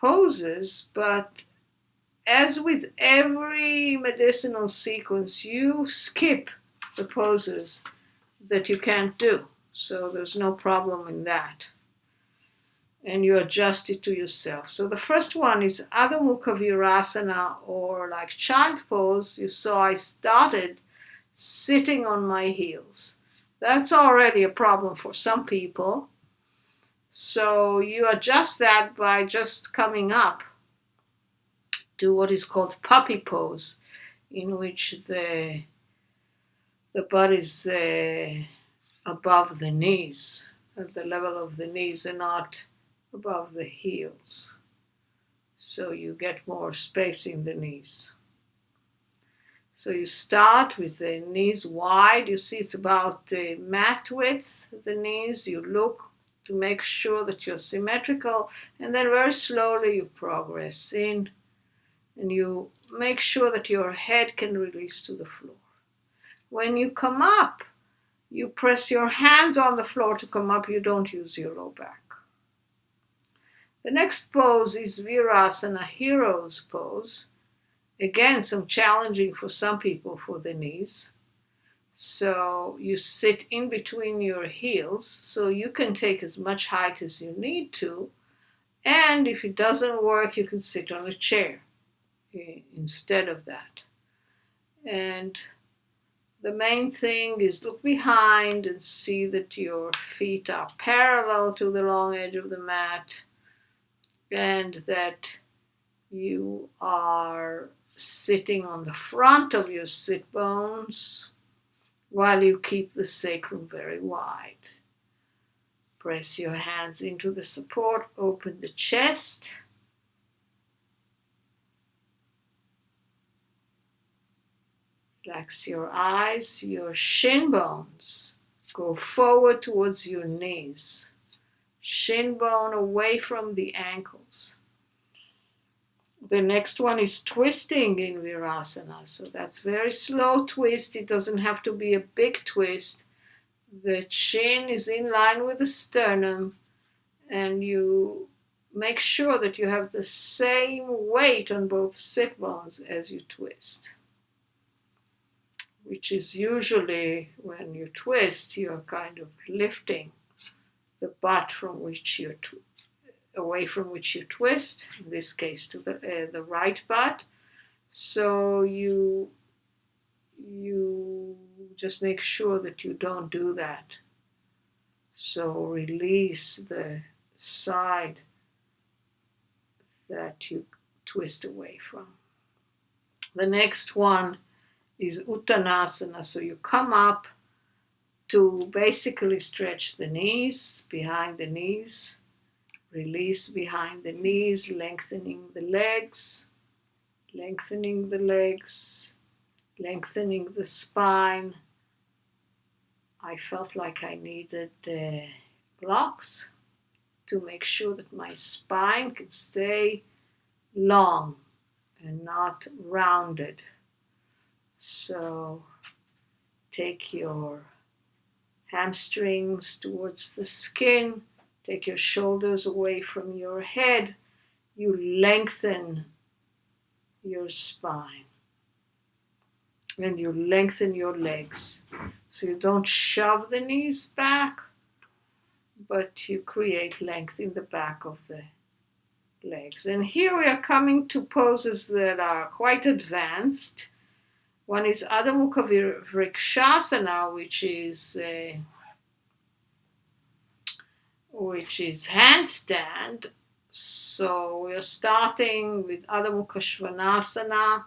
poses, but as with every medicinal sequence, you skip the poses that you can't do. So there's no problem in that. And you adjust it to yourself. So the first one is Adho Mukha Virasana, or like child pose. You saw I started sitting on my heels. That's already a problem for some people. So you adjust that by just coming up to what is called puppy pose, in which the butt is above the knees, at the level of the knees, and not above the heels. So you get more space in the knees. So you start with the knees wide. You see it's about the mat width, the knees. You look to make sure that you're symmetrical, and then very slowly you progress in, and you make sure that your head can release to the floor. When you come up, you press your hands on the floor to come up. You don't use your low back. The next pose is Virasana, hero's pose. Again, some challenging for some people for the knees. So you sit in between your heels, so you can take as much height as you need to. And if it doesn't work, you can sit on a chair instead of that. And the main thing is look behind and see that your feet are parallel to the long edge of the mat, and that you are sitting on the front of your sit bones while you keep the sacrum very wide. Press your hands into the support, open the chest. Relax your eyes, your shin bones go forward towards your knees. Shin bone away from the ankles. The next one is twisting in Virasana. So that's very slow twist. It doesn't have to be a big twist. The chin is in line with the sternum, and you make sure that you have the same weight on both sit bones as you twist, which is usually when you twist, you're kind of lifting the butt from which you're away from which you twist, in this case to the right butt. So you just make sure that you don't do that. So release the side that you twist away from. The next one is Uttanasana. So you come up to basically stretch the knees, behind the knees, release behind the knees, lengthening the legs, lengthening the spine. I felt like I needed blocks to make sure that my spine can stay long and not rounded. So take your hamstrings towards the skin, take your shoulders away from your head. You lengthen your spine and you lengthen your legs. So you don't shove the knees back, but you create length in the back of the legs. And here we are coming to poses that are quite advanced. One is Adho Mukha Vriksasana, which is handstand. So we're starting with Adho Mukha Svanasana,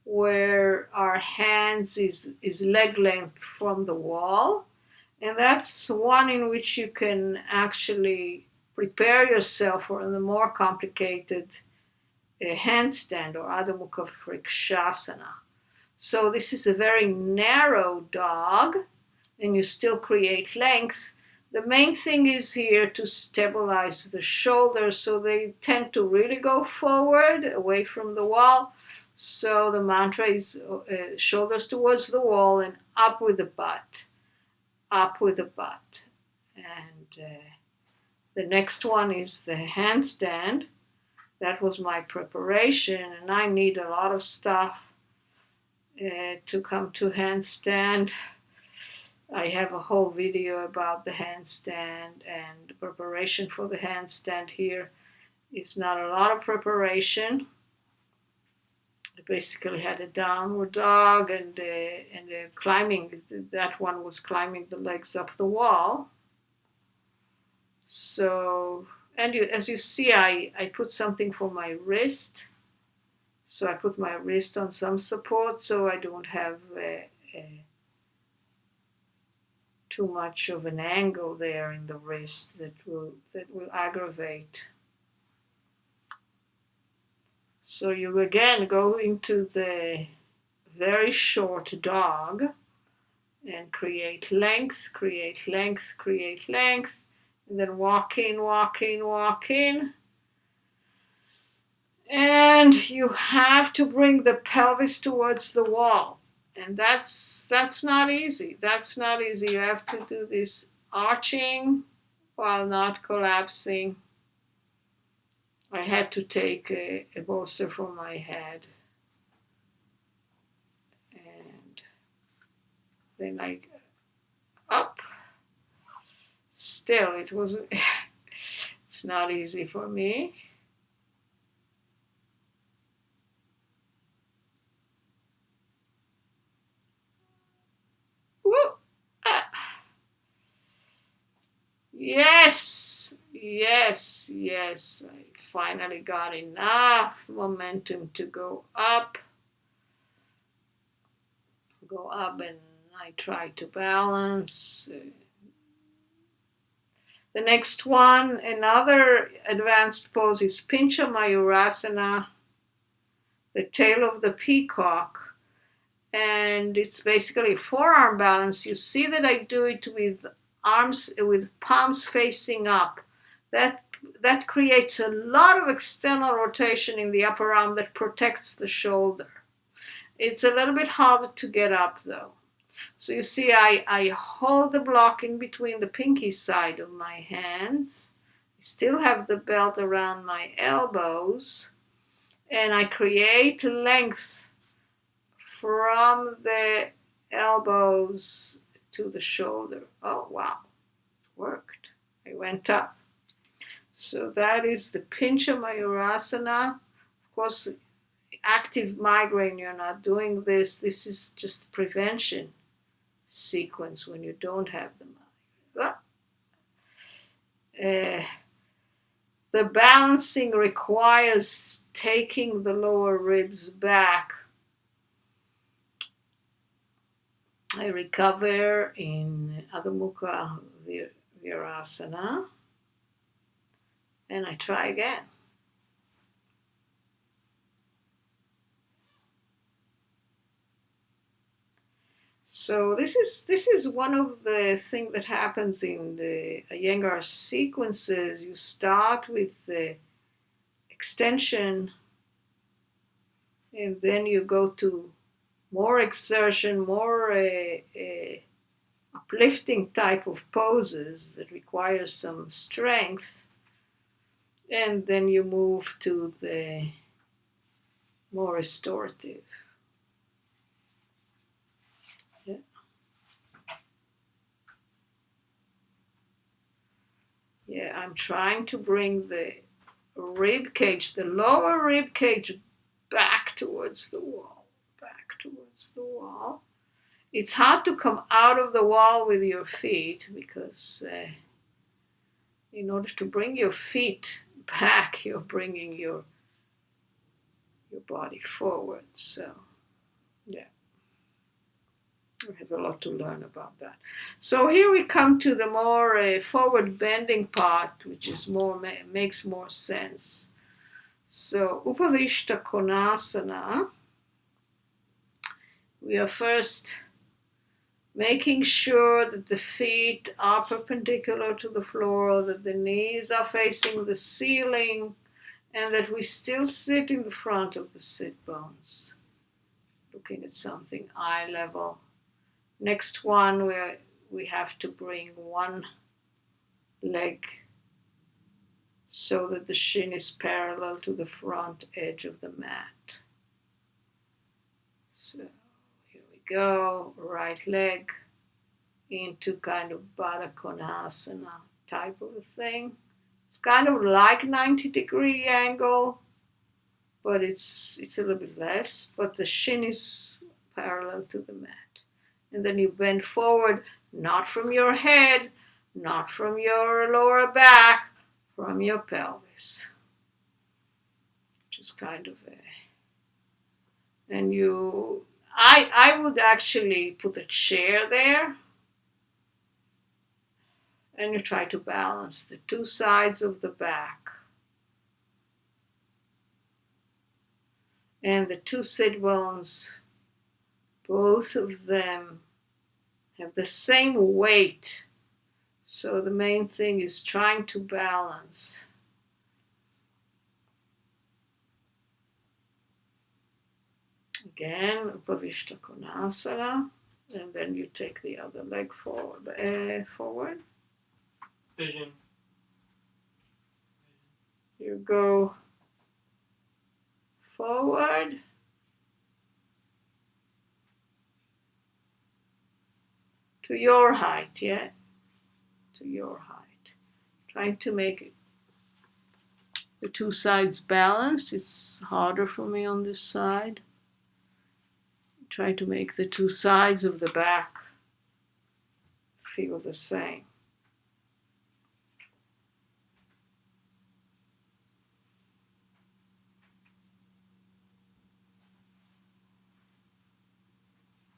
where our hands is leg length from the wall. And that's one in which you can actually prepare yourself for the more complicated handstand or Adho Mukha Vriksasana. So this is a very narrow dog, and you still create length. The main thing is here to stabilize the shoulders, so they tend to really go forward, away from the wall. So the mantra is shoulders towards the wall and up with the butt, up with the butt. And The next one is the handstand. That was my preparation, and I need a lot of stuff to come to handstand. I have a whole video about the handstand, and the preparation for the handstand here is not a lot of preparation. I basically had a downward dog and climbing. That one was climbing the legs up the wall. So, and as you see, I put something for my wrist. So I put my wrist on some support so I don't have too much of an angle there in the wrist that will aggravate. So you again go into the very short dog and create length, create length, create length, and then walk in, walk in, walk in. And you have to bring the pelvis towards the wall. And that's not easy. That's not easy. You have to do this arching while not collapsing. I had to take a bolster for my head. And then I up. Still, it wasn't, it's not easy for me. Woo! Ah. Yes, yes, yes. I finally got enough momentum to go up. Go up, and I try to balance. The next one, another advanced pose, is Pinca Mayurasana, the tail of the peacock. And it's basically forearm balance. You see that I do it with arms, with palms facing up. That creates a lot of external rotation in the upper arm that protects the shoulder. It's a little bit harder to get up though. So you see I hold the block in between the pinky side of my hands. I still have the belt around my elbows, and I create length from the elbows to the shoulder. Oh wow, it worked. I went up. So that is the Pinca Mayurasana. Of course, active migraine, you're not doing this. This is just prevention sequence when you don't have the migraine. The balancing requires taking the lower ribs back. I recover in Adho Mukha Virasana, and I try again. So this is one of the things that happens in the Iyengar sequences. You start with the extension, and then you go to more exertion, more uplifting type of poses that require some strength, and then you move to the more restorative. Yeah, I'm trying to bring the rib cage, the lower rib cage, back towards the wall, back towards the wall. It's hard to come out of the wall with your feet because in order to bring your feet back, you're bringing your body forward. So, yeah. We have a lot to learn about that. So here we come to the more forward bending part, which is makes more sense. So Upa Vista Konasana, we are first making sure that the feet are perpendicular to the floor, that the knees are facing the ceiling, and that we still sit in the front of the sit bones, looking at something eye level. Next one, we have to bring one leg so that the shin is parallel to the front edge of the mat. So here we go, right leg into kind of Badha Konasana type of a thing. It's kind of like 90-degree angle, but it's a little bit less, but the shin is parallel to the mat. And then you bend forward, not from your head, not from your lower back, from your pelvis. Which is kind of a... And I would actually put a chair there, and you try to balance the two sides of the back. And the two sit bones, both of them have the same weight. So the main thing is trying to balance. Again, Upa Vista Konasana, and then you take the other leg forward. Vision. You go forward. To your height, yeah? To your height. Trying to make the two sides balanced. It's harder for me on this side. Try to make the two sides of the back feel the same.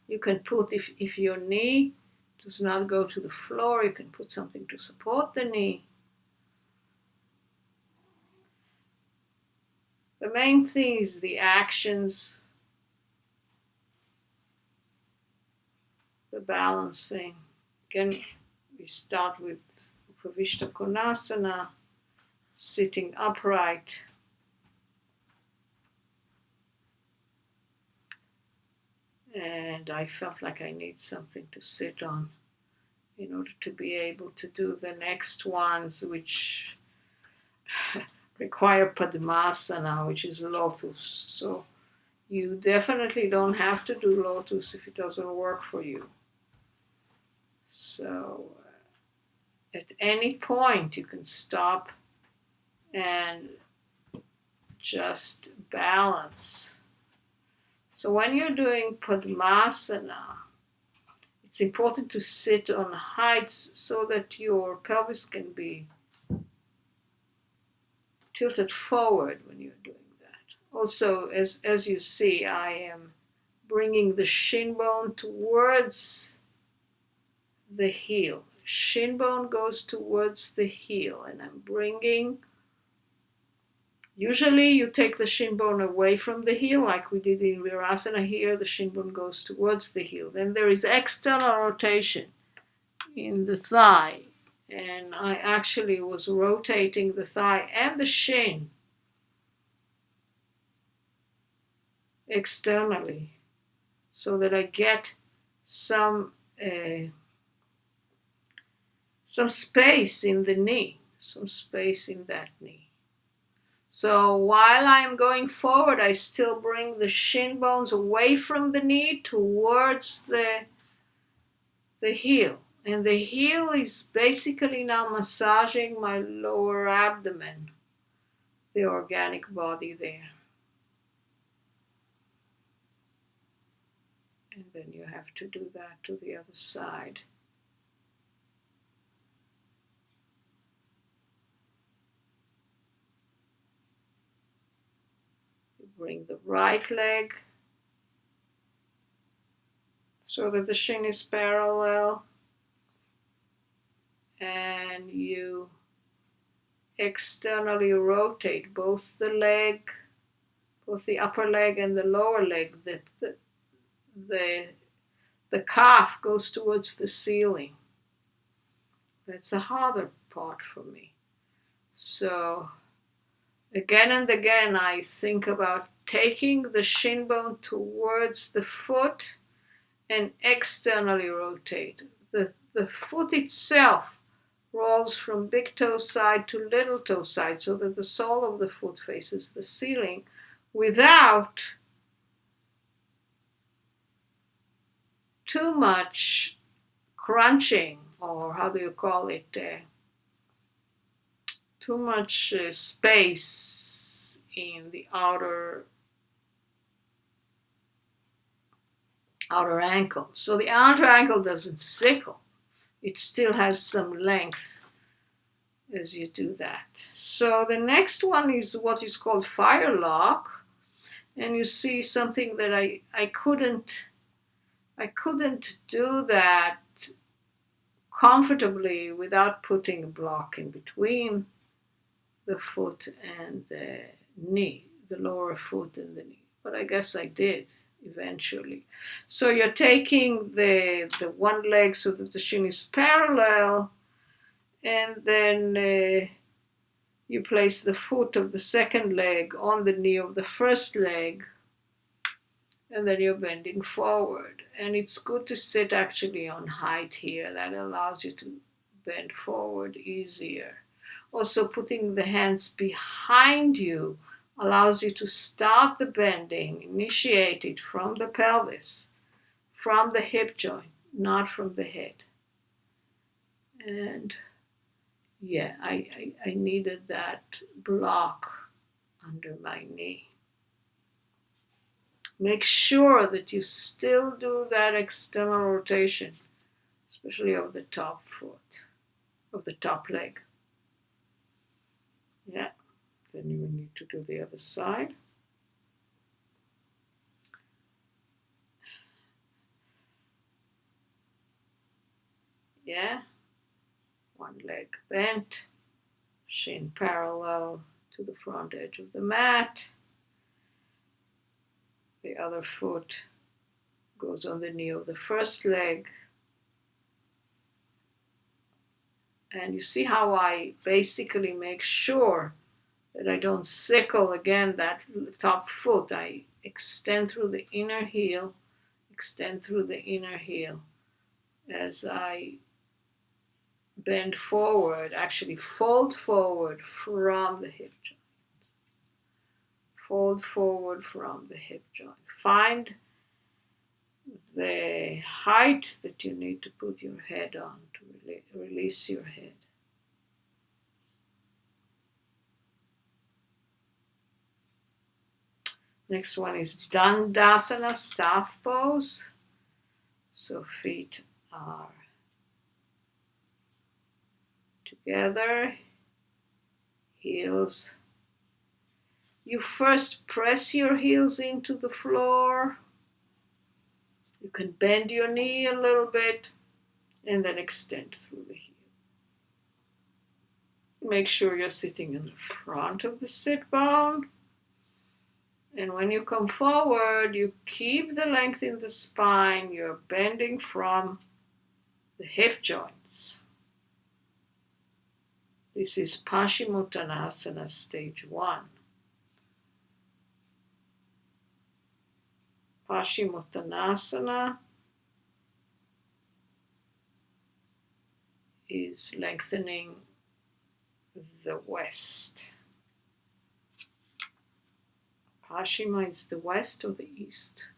You can put, if your knee does not go to the floor, you can put something to support the knee. The main thing is the actions, the balancing. Again, we start with Upa Vista Konasana, sitting upright. And I felt like I need something to sit on in order to be able to do the next ones, which require padmasana, which is Lotus. So you definitely don't have to do Lotus if it doesn't work for you. So at any point you can stop and just balance. So when you're doing padmasana, it's important to sit on heights so that your pelvis can be tilted forward when you're doing that. Also, as you see, I am bringing the shin bone towards the heel. Shin bone goes towards the heel, and I'm bringing... Usually you take the shin bone away from the heel, like we did in Virasana. Here the shin bone goes towards the heel. Then there is external rotation in the thigh, and I actually was rotating the thigh and the shin externally so that I get some space in the knee, some space in that knee. So while I'm going forward, I still bring the shin bones away from the knee towards the heel. And the heel is basically now massaging my lower abdomen, the organic body there. And then you have to do that to the other side. You bring the right leg so that the shin is parallel, and you externally rotate both the leg, both the upper leg and the lower leg. The calf goes towards the ceiling. That's the harder part for me. So again and again I think about taking the shin bone towards the foot and externally rotate. The foot itself rolls from big toe side to little toe side so that the sole of the foot faces the ceiling without too much crunching, or how do you call it, too much space in the outer ankle. So the outer ankle doesn't sickle. It still has some length as you do that. So the next one is what is called fire lock. And you see something that I couldn't do that comfortably without putting a block in between the foot and the knee, the lower foot and the knee. But I guess I did eventually. So you're taking the one leg so that the shin is parallel, and then you place the foot of the second leg on the knee of the first leg, and then you're bending forward. And it's good to sit actually on height here. That allows you to bend forward easier. Also, putting the hands behind you allows you to start the bending, initiate it from the pelvis, from the hip joint, not from the head. And yeah, I needed that block under my knee. Make sure that you still do that external rotation, especially of the top foot, of the top leg. Yeah, then you will need to do the other side. Yeah, one leg bent, shin parallel to the front edge of the mat. The other foot goes on the knee of the first leg. And you see how I basically make sure that I don't sickle again that top foot. I extend through the inner heel, as I bend forward, actually fold forward from the hip joint. Fold forward from the hip joint. Find the height that you need to put your head on to release your head. Next one is Dandasana, staff pose. So feet are together, heels. You first press your heels into the floor. You can bend your knee a little bit and then extend through the heel. Make sure you're sitting in the front of the sit bone. And when you come forward, you keep the length in the spine. You're bending from the hip joints. This is Paschimottanasana stage 1. Paschimottanasana is lengthening the west. Paschima is the west or the east?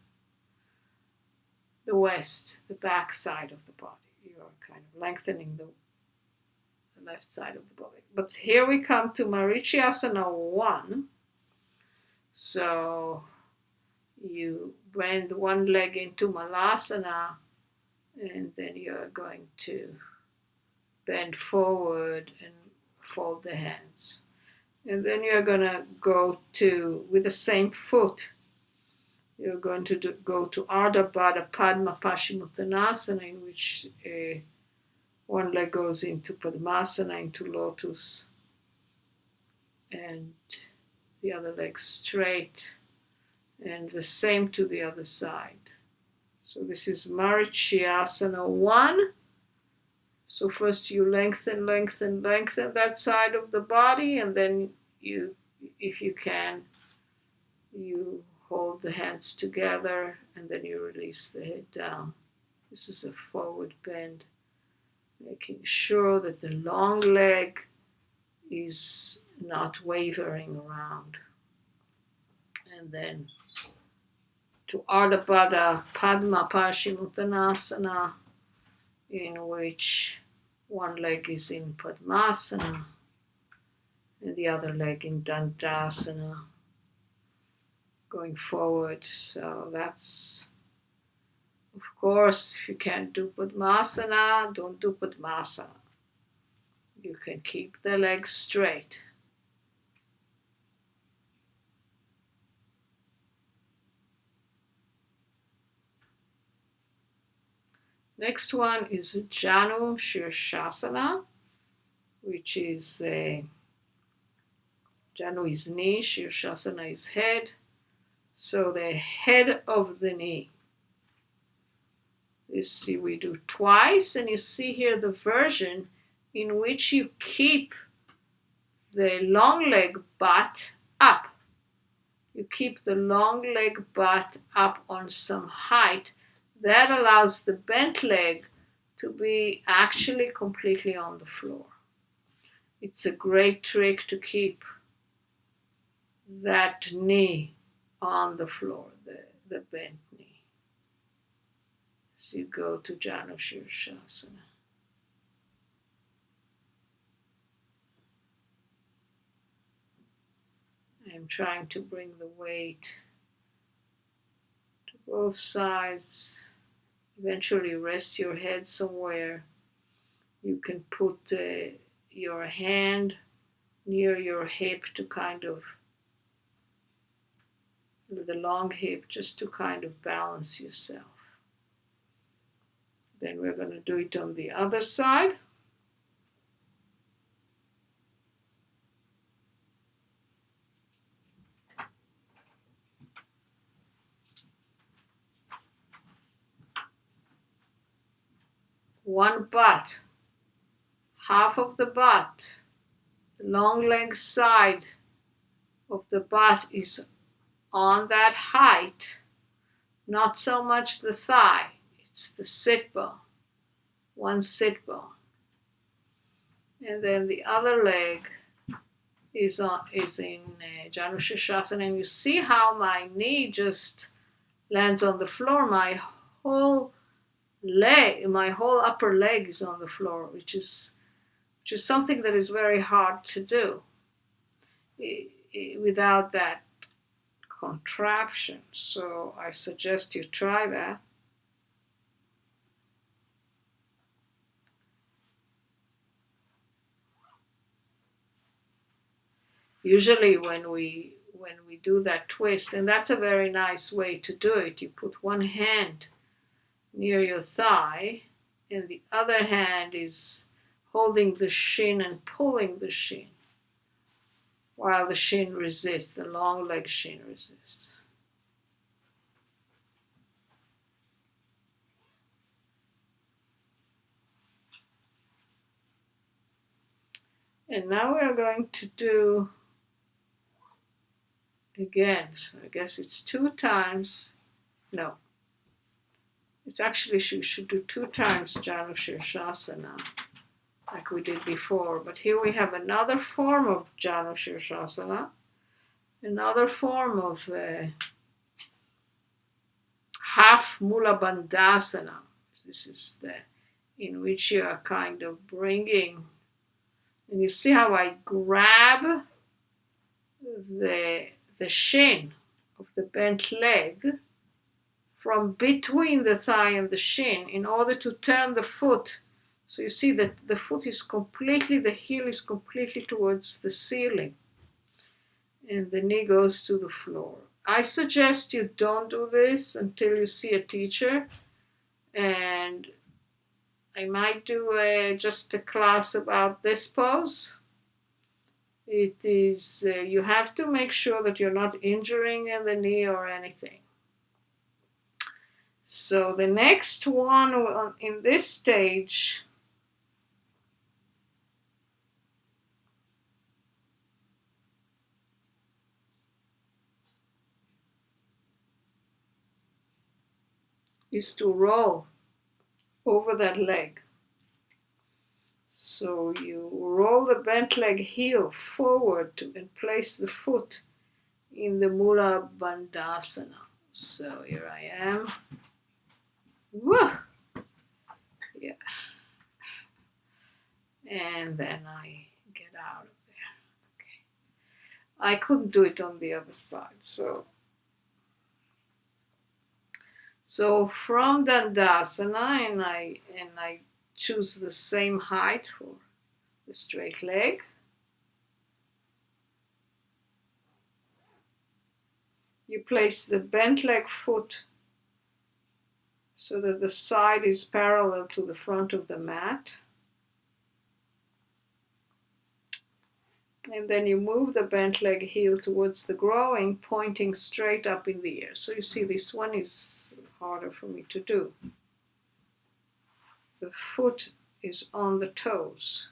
The west, the back side of the body. You're kind of lengthening the left side of the body. But here we come to Mariciasana 1. So you bend one leg into Halasana, and then you're going to bend forward and fold the hands. And then you're going to go to, with the same foot, you're going to go to Ardha, Badha, Padma, Paschimottanasana, in which one leg goes into padmasana, into Lotus, and the other leg straight, and the same to the other side. So this is Mariciasana 1. So first you lengthen that side of the body, and then you, if you can, you hold the hands together, and then you release the head down. This is a forward bend. making sure that the long leg is not wavering around. And then to Ardha Badha Padma Paschimottanasana, in which one leg is in padmasana and the other leg in Dandasana, going forward. So that's, of course, if you can't do padmasana, don't do padmasana. You can keep the legs straight. Next one is Janu Sirsasana, which is Janu is knee, Sirsasana is head. So the head of the knee. You see, we do twice, and you see here the version in which you keep the long leg butt up. You keep the long leg butt up on some height. That allows the bent leg to be actually completely on the floor. It's a great trick to keep that knee on the floor, the bent knee. So you go to Janu Sirsasana. I'm trying to bring the weight to both sides. Eventually rest your head somewhere. You can put your hand near your hip to kind of, the long hip, just to kind of balance yourself. Then we're going to do it on the other side. One butt, half of the butt, the long leg side of the butt is on that height, not so much the thigh, it's the sit bone, one sit bone. And then the other leg is in Janusirsasana, and you see how my knee just lands on the floor. My whole upper leg is on the floor, which is something that is very hard to do without that contraption. So I suggest you try that. Usually when we do that twist, and that's a very nice way to do it, you put one hand near your thigh and the other hand is holding the shin and pulling the shin while the shin resists, the long leg shin resists. And now we're going to do again, so I guess it's 2 times, no, it's actually, you should do 2 times Janusirsasana like we did before, but here we have another form of Janusirsasana, another form of half mula bandhasana. This is in which you are kind of bringing, and you see how I grab the shin of the bent leg from between the thigh and the shin in order to turn the foot. So you see that the foot is completely, the heel is completely towards the ceiling and the knee goes to the floor. I suggest you don't do this until you see a teacher, and I might do just a class about this pose. It is, you have to make sure that you're not injuring the knee or anything. So the next one in this stage is to roll over that leg. So you roll the bent leg heel forward and place the foot in the mula bandhasana. So here I am. Woo! Yeah. And then I get out of there. Okay. I couldn't do it on the other side. So from Dandasana, and I choose the same height for the straight leg. You place the bent leg foot so that the side is parallel to the front of the mat. And then you move the bent leg heel towards the groin, pointing straight up in the air. So you see this one is harder for me to do. The foot is on the toes.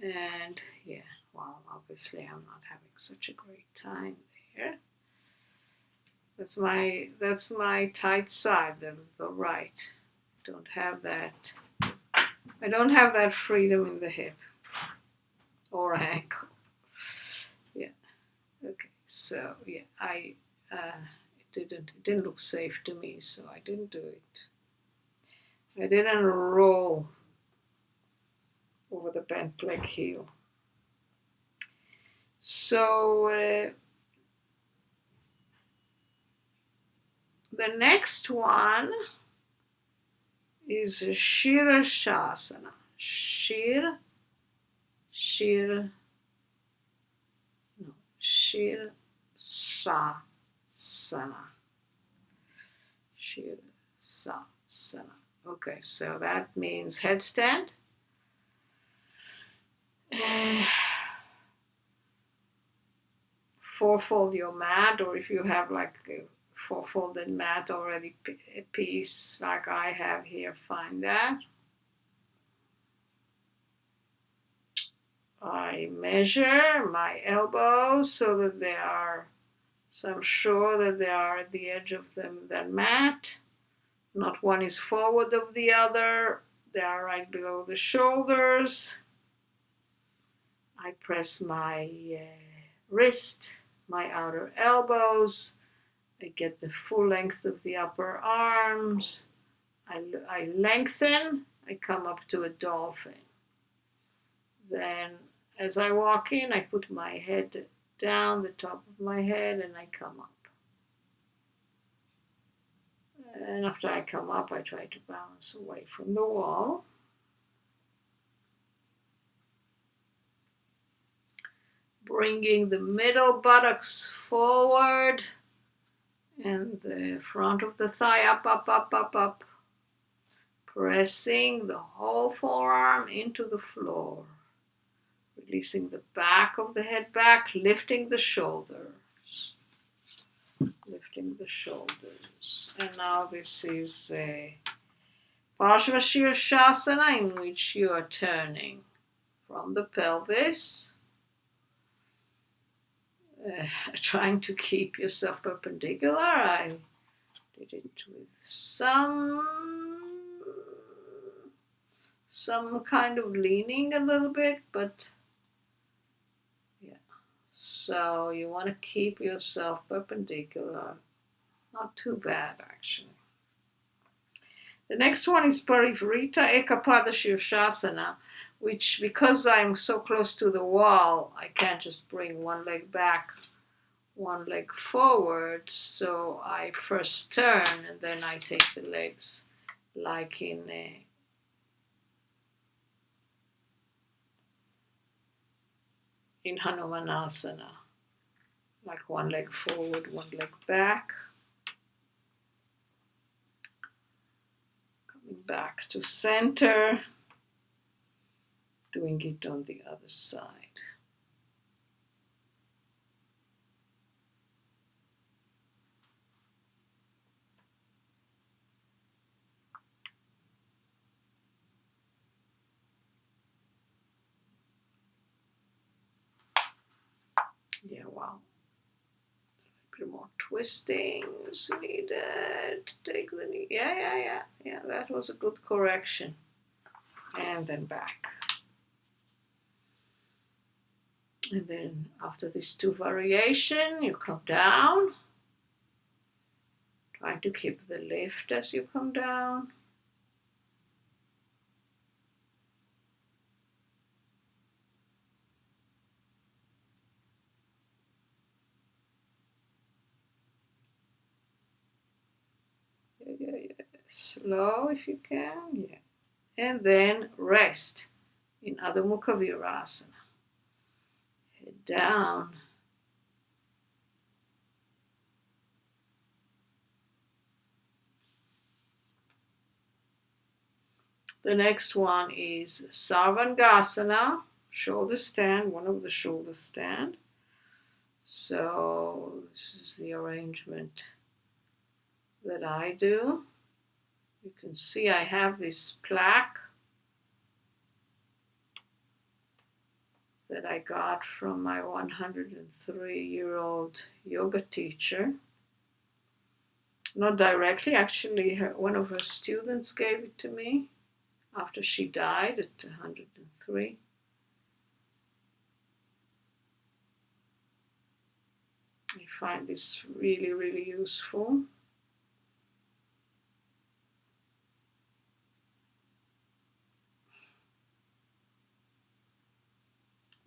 And yeah, well, obviously I'm not having such a great time there. That's my tight side, the right. I don't have that freedom in the hip or ankle. Yeah. Okay. So yeah, it didn't look safe to me, so I didn't do it. I didn't roll over the bent leg heel. So the next one is Sirsasana. Sirsasana. Sirsasana. Okay, so that means headstand. Fourfold your mat, or if you have like a fourfolded mat already, a piece like I have here, find that. I measure my elbows so that they are, so I'm sure that they are at the edge of the mat. Not one is forward of the other. They are right below the shoulders. I press my wrist, my outer elbows. I get the full length of the upper arms. I lengthen. I come up to a dolphin. Then as I walk in, I put my head down, the top of my head, and I come up. And after I come up, I try to balance away from the wall. Bringing the middle buttocks forward and the front of the thigh up, up, up, up, up. Pressing the whole forearm into the floor. Releasing the back of the head back, lifting the shoulders. Lifting the shoulders. And now this is a Paschimottanasana, in which you are turning from the pelvis, trying to keep yourself perpendicular. I did it with some kind of leaning a little bit, but yeah. So you want to keep yourself perpendicular. Not too bad, actually. The next one is Parivrita Ekapada Sirsasana, which, because I'm so close to the wall, I can't just bring one leg back, one leg forward. So I first turn and then I take the legs like in Hanumanasana, like one leg forward, one leg back. Coming back to center, doing it on the other side. Yeah, wow. A bit more twistings needed. Take the knee. Yeah. That was a good correction. And then back. And then after these two variations, you come down. Try to keep the lift as you come down. Yeah. Slow if you can. Yeah. And then rest in Adho Mukha Virasana. Head down. The next one is Sarvangasana, shoulder stand, one of the shoulder stand. So this is the arrangement that I do. You can see I have this plaque that I got from my 103-year-old yoga teacher. Not directly, actually one of her students gave it to me after she died at 103. I find this really, really useful.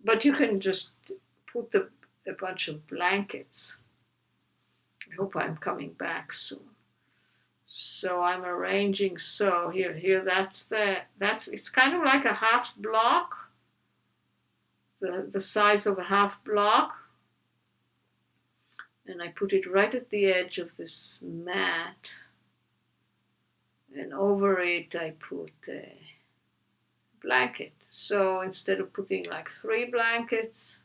But you can just put a bunch of blankets. I hope I'm coming back soon. So I'm arranging, so here, it's kind of like a half block, the size of a half block. And I put it right at the edge of this mat. And over it I put a blanket. So instead of putting like 3 blankets,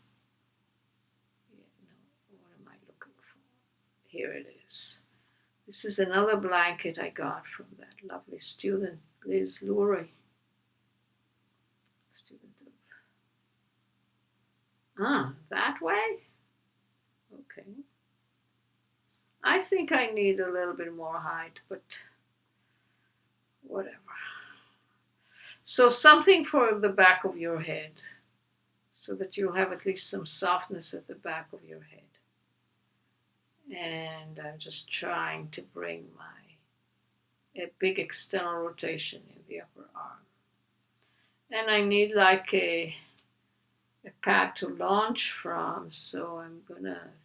what am I looking for? Here it is. This is another blanket I got from that lovely student, Liz Lurie. That way? Okay. I think I need a little bit more height, but whatever. So something for the back of your head, so that you'll have at least some softness at the back of your head. And I'm just trying to bring a big external rotation in the upper arm. And I need like a pad to launch from, so I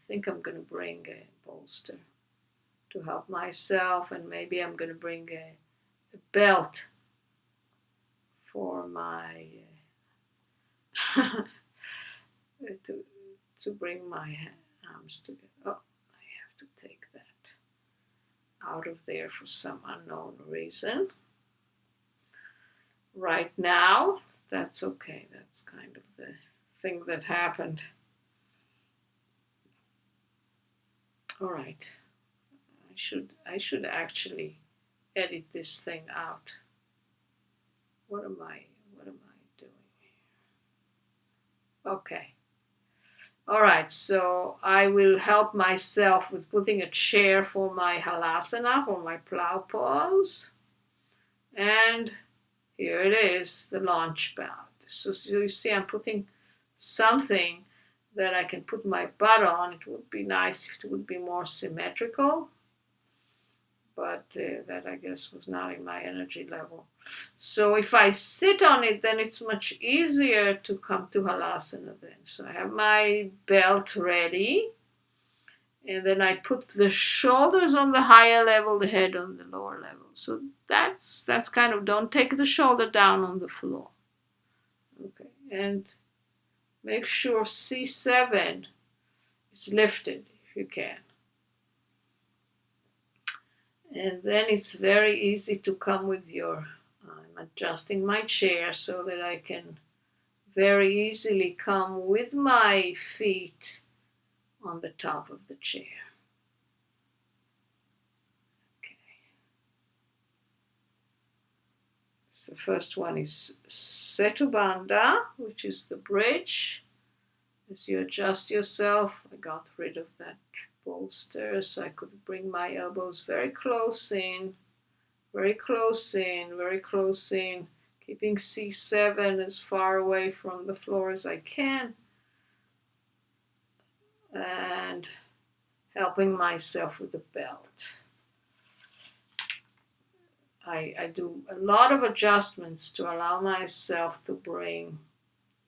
think I'm gonna bring a bolster to help myself, and maybe I'm gonna bring a belt for my to bring my arms together. Oh, I have to take that out of there for some unknown reason. Right now, that's okay. That's kind of the thing that happened. All right. I should actually edit this thing out. What am I doing here? Okay. All right, so I will help myself with putting a chair for my Halasana, for my plow pose. And here it is, the launch pad. So you see I'm putting something that I can put my butt on. It would be nice if it would be more symmetrical, but that I guess was not in my energy level. So if I sit on it, then it's much easier to come to Halasana then. So I have my belt ready, and then I put the shoulders on the higher level, the head on the lower level. So that's kind of, don't take the shoulder down on the floor. Okay, and make sure C7 is lifted if you can. And then it's very easy to come with I'm adjusting my chair so that I can very easily come with my feet on the top of the chair. Okay. So the first one is Setu Bandha, which is the bridge. As you adjust yourself, I got rid of that bolster, so I could bring my elbows very close in, very close in, very close in, keeping C7 as far away from the floor as I can, and helping myself with the belt. I do a lot of adjustments to allow myself to bring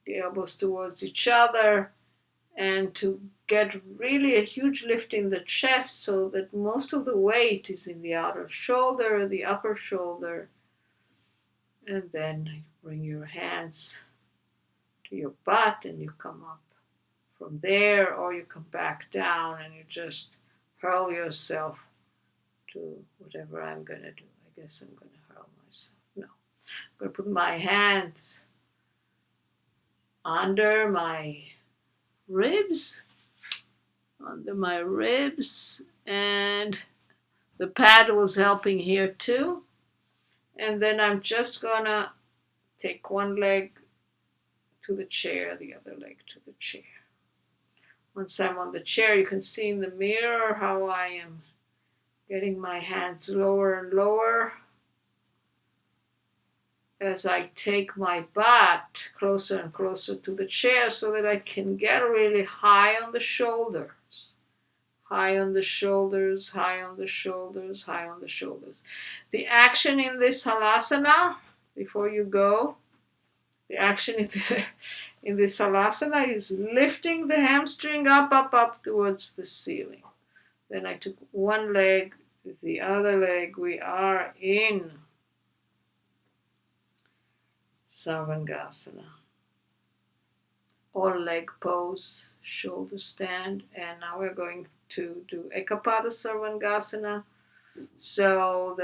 the elbows towards each other and to get really a huge lift in the chest so that most of the weight is in the outer shoulder, the upper shoulder. And then you bring your hands to your butt and you come up from there, or you come back down and you just hurl yourself to whatever I'm going to do. I guess I'm going to hurl myself. No. I'm going to put my hands under my ribs, and the pad was helping here too. And then I'm just going to take one leg to the chair, the other leg to the chair. Once I'm on the chair, you can see in the mirror how I am getting my hands lower and lower as I take my butt closer and closer to the chair so that I can get really high on the shoulders. High on the shoulders, high on the shoulders, high on the shoulders. The action in this halasana, before you go, the action in this halasana is lifting the hamstring up towards the ceiling. Then I took one leg, with the other leg we are in Sarvangasana. All leg pose, shoulder stand, and now we're going to do Ekapada Sarvangasana. So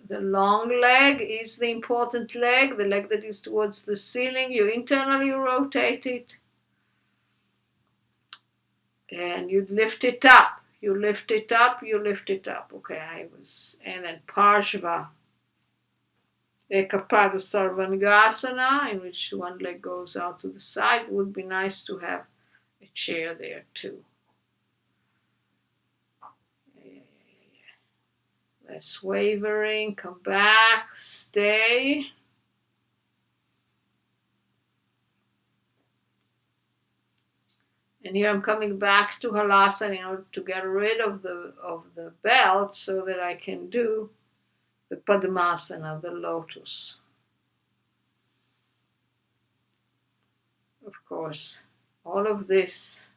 the long leg is the important leg, the leg that is towards the ceiling. You internally rotate it and you lift it up. You lift it up, you lift it up. Okay, and then Parshva Ekapada Sarvangasana, in which one leg goes out to the side. It would be nice to have a chair there too. Less wavering, come back, stay. And here I'm coming back to Halasana in order to get rid of the belt so that I can do the padmasana, the Lotus. Of course, all of this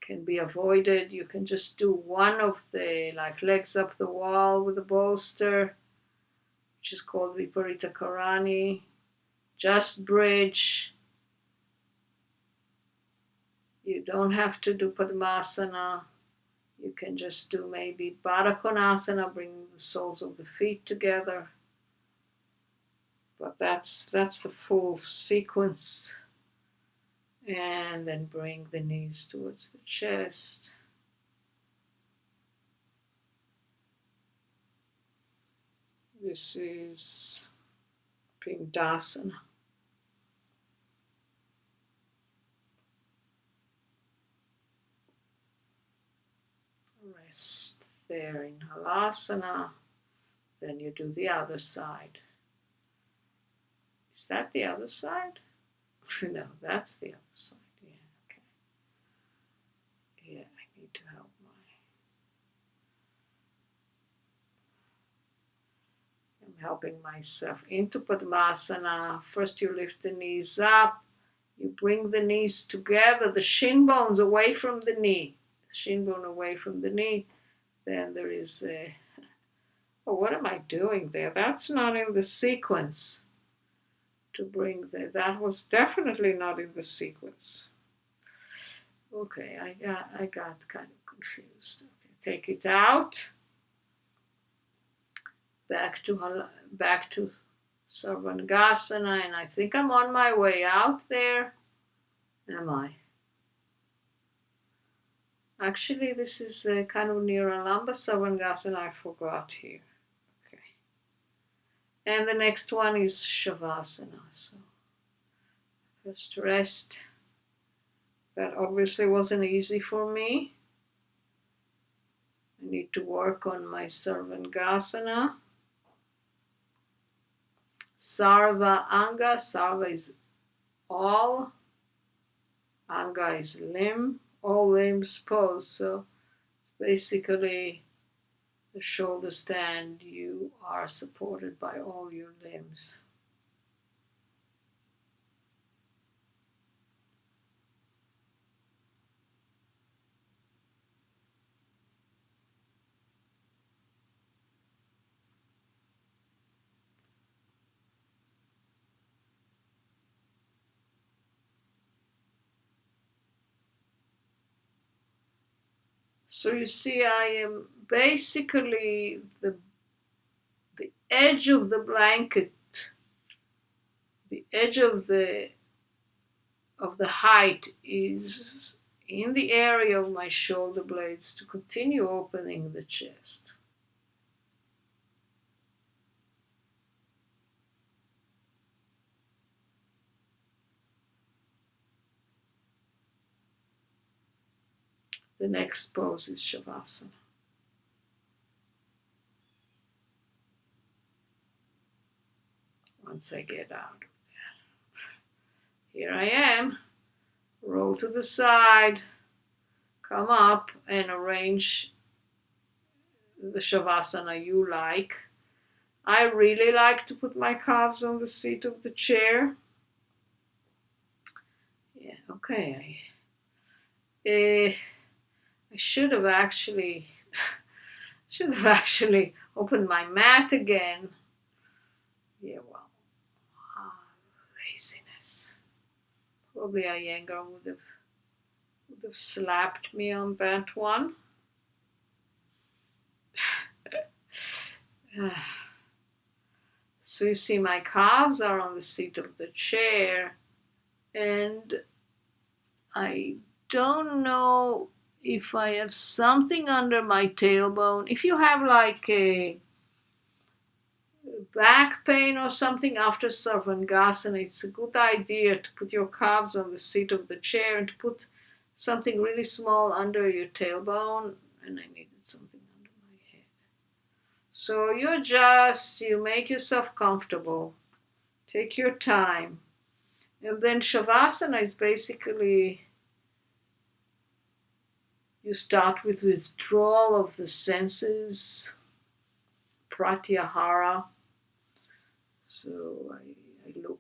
can be avoided. You can just do one of the legs up the wall with a bolster, which is called Viparita Karani. Just bridge. You don't have to do padmasana. You can just do maybe Badha Konasana, bringing the soles of the feet together. But that's the full sequence. And then bring the knees towards the chest. This is Dandasana. Rest there in Halasana. Then you do the other side. Is that the other side? No, that's the other side. Yeah, okay. Yeah, I need to help I'm helping myself into Padmasana. First you lift the knees up. You bring the knees together, the shin bones away from the knee. Shin bone away from the knee. Then there is a... Oh, what am I doing there? That's not in the sequence. To bring that was definitely not in the sequence. Okay, I got kind of confused. Okay, take it out. Back to Sarvangasana, and I think I'm on my way out there. Am I? Actually, this is kind of near Alamba Sarvangasana. I forgot here. Okay. And the next one is Shavasana. So first rest. That obviously wasn't easy for me. need to work on my Sarvangasana. Sarva Anga. Sarva is all. Anga is limb. All limbs pose. So it's basically the shoulder stand. You are supported by all your limbs. So you see, I am basically the edge of the blanket, the edge of the height is in the area of my shoulder blades to continue opening the chest. The next pose is Shavasana. Once I get out of that, here I am. Roll to the side, come up and arrange the Shavasana you like. I really like to put my calves on the seat of the chair. Yeah, okay. I should have actually opened my mat again. Yeah, well, laziness. Probably Iyengar would have slapped me on that one. So you see, my calves are on the seat of the chair, and I don't know if I have something under my tailbone. If you have like a back pain or something after Sarvangasana, it's a good idea to put your calves on the seat of the chair and to put something really small under your tailbone. And I needed something under my head. So you make yourself comfortable. Take your time. And then Shavasana is basically, you start with withdrawal of the senses, pratyahara. So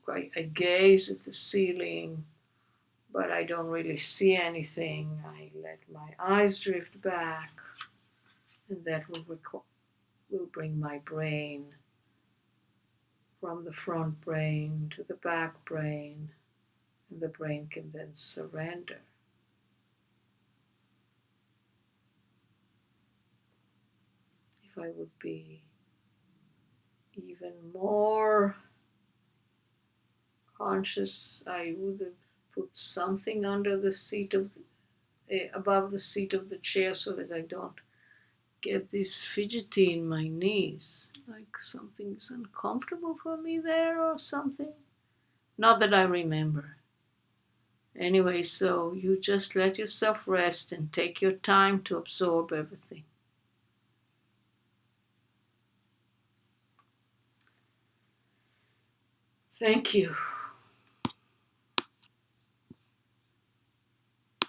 I gaze at the ceiling, but I don't really see anything. I let my eyes drift back, and that will bring my brain from the front brain to the back brain, and the brain can then surrender. If I would be even more conscious, I would have put something under the seat above the seat of the chair so that I don't get this fidgety in my knees, like something's uncomfortable for me there or something. Not that I remember. Anyway, so you just let yourself rest and take your time to absorb everything. Thank you.